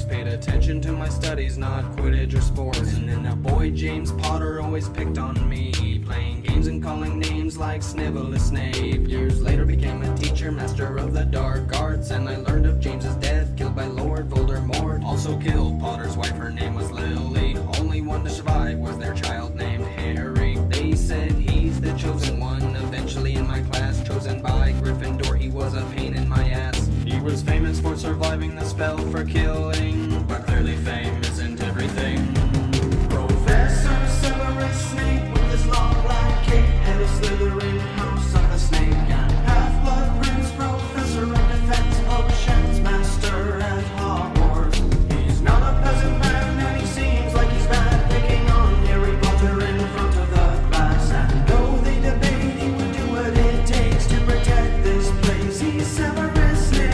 paid attention to my studies, not Quidditch or sports. And then that boy James Potter always picked on me, playing games and calling names like Snivelus Snape. Years later became a teacher, master of the dark arts, and I learned of James's death, killed by Lord Voldemort. Also killed Potter's wife, her name was Lily. Only one to survive was their child named Harry. They said he's the chosen one, eventually in my class, chosen by Gryffindor. He was a pain in my ass. He was famous for surviving the spell for killing, but clearly fame isn't everything. Professor Severus Snape with his long black cape, head of Slytherin, house of the snake, and half-blood prince, professor of defense potions, master at Hogwarts. He's not a peasant man, and he seems like he's bad, picking on Harry Potter in front of the class. And though they debate, he would do what it takes to protect this place. He's Severus Snape.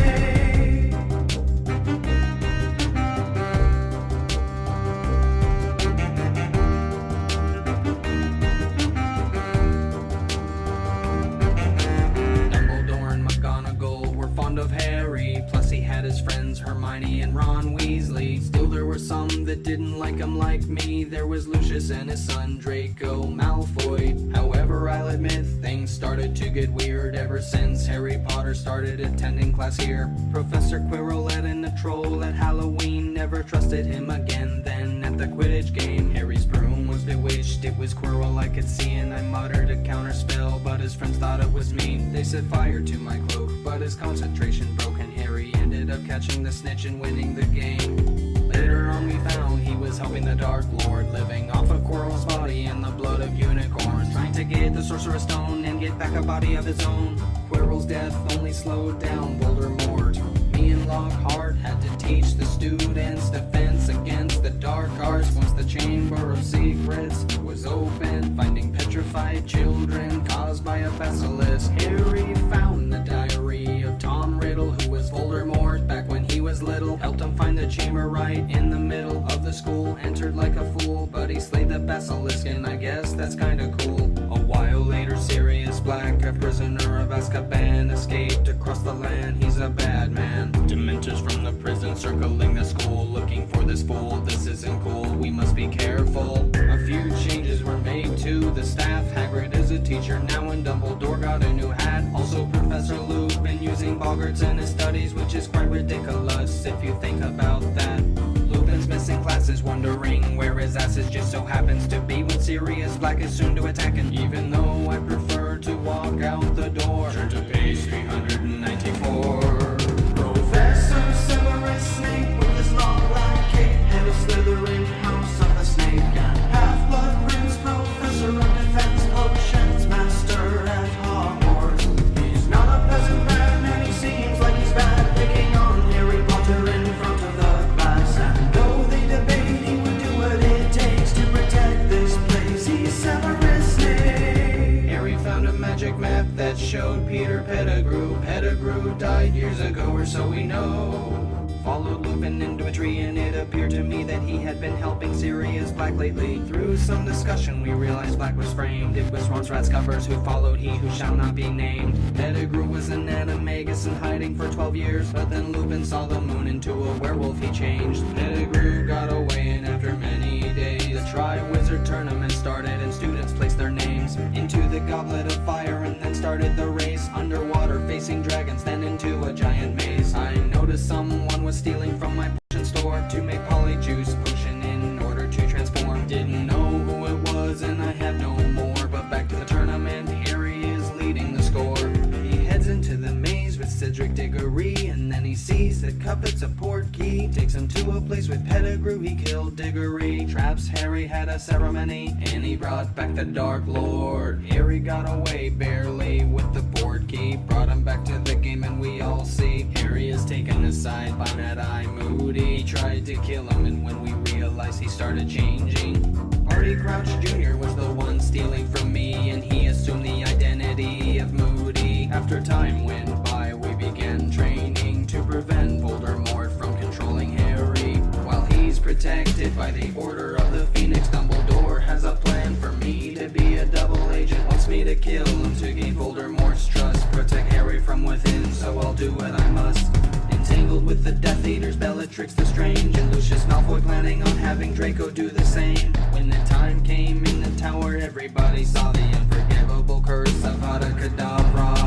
Of Harry, plus he had his friends Hermione and Ron Weasley. Still there were some that didn't like him like me. There was Lucius and his son Draco Malfoy. However, I'll admit things started to get weird ever since Harry Potter started attending class here. Professor Quirrell let in a troll at Halloween, never trusted him again. Then at the Quidditch game, Harry's broom was bewitched. It was Quirrell I could see, and I muttered a counter spell, but his friends thought it was me. They set fire to my cloak, but his concentration broke, and Harry ended up catching the snitch and winning the game. Later on we found he was helping the Dark Lord, living off of Quirrell's body and the blood of unicorns, trying to get the Sorcerer's Stone and get back a body of his own. Quirrell's death only slowed down Voldemort. Me and Lockhart had to teach the students defense against the dark arts. Once the Chamber of Secrets was open, finding petrified children caused by a basilisk, Harry found the diary of Tom Riddle, who was Voldemort back when he was little. Helped him find the chamber right in the middle of the school. Entered like a fool, but he slayed the basilisk, and I guess that's kinda cool. A while later, Sirius Black, a prisoner of Azkaban, escaped across the land. He's a bad man. Dementors from the prison circling the school, looking for this fool. This isn't cool, we must be careful. A few changes were made to the staff. Hagrid is a teacher now, and Dumbledore got a new hat. Also, Professor Lupin using boggarts in his studies, which is quite ridiculous if you think about that. Lupin's missing classes, wondering where his ass is, just so happens to be when Sirius Black is soon to attack him. Even though I prefer to walk out the door, turn to page 394. Professor Severus Snape with his long black cape, head of Slytherin, house of the snake, and half-blood prince, professor of defense potions, master at Hogwarts. He's not a peasant man, and he seems like he's bad, picking on Harry Potter in front of the class. And though they debate, he would do what it takes to protect this place. He's Severus Snape. Harry found a magic map that showed Peter Pettigrew. Pettigrew died years ago, or so we know. Followed Lupin into a tree, and it appeared to me that he had been helping Sirius Black lately. Through some discussion, we realized Black was framed. It was Ron's Rat's covers who followed he who shall not be named. Pettigrew was an animagus in hiding for 12 years, but then Lupin saw the moon into a werewolf he changed. Pettigrew got away, and after many days, the Triwizard Tournament started, and students placed their names into the Goblet of Fire, and then started the race. Underwater, facing dragons, then into a giant maze. I noticed someone was stealing from my potion store to make polyjuice potion in order to transform. Didn't know who it was, and I have no more. But back to the tournament, Harry is leading the score. He heads into the maze with Cedric Diggory, and then he sees that Cupid's a portkey. Takes him to a place with Pettigrew, he killed Diggory. Traps Harry, had a ceremony, and he brought back the Dark Lord. Harry got away barely with the portkey, brought him back to the game, and we all see Harry is taken aside by Mad-Eye Moody. He tried to kill him, and when we realized, he started changing. Barty Crouch Jr. was the one stealing from me, and he assumed the identity of Moody. After time went by, we began training to prevent Voldemort from controlling Harry. While he's protected by the Order of the Phoenix, Dumbledore has a plan for me to be a double agent. Wants me to kill him to gain Voldemort's trust, protect Harry from within, so I'll do what I must. Entangled with with the Death Eaters, Bellatrix the Strange, and Lucius Malfoy planning on having Draco do the same. When the time came in the tower, everybody saw the unforgivable curse of Avada Kedavra.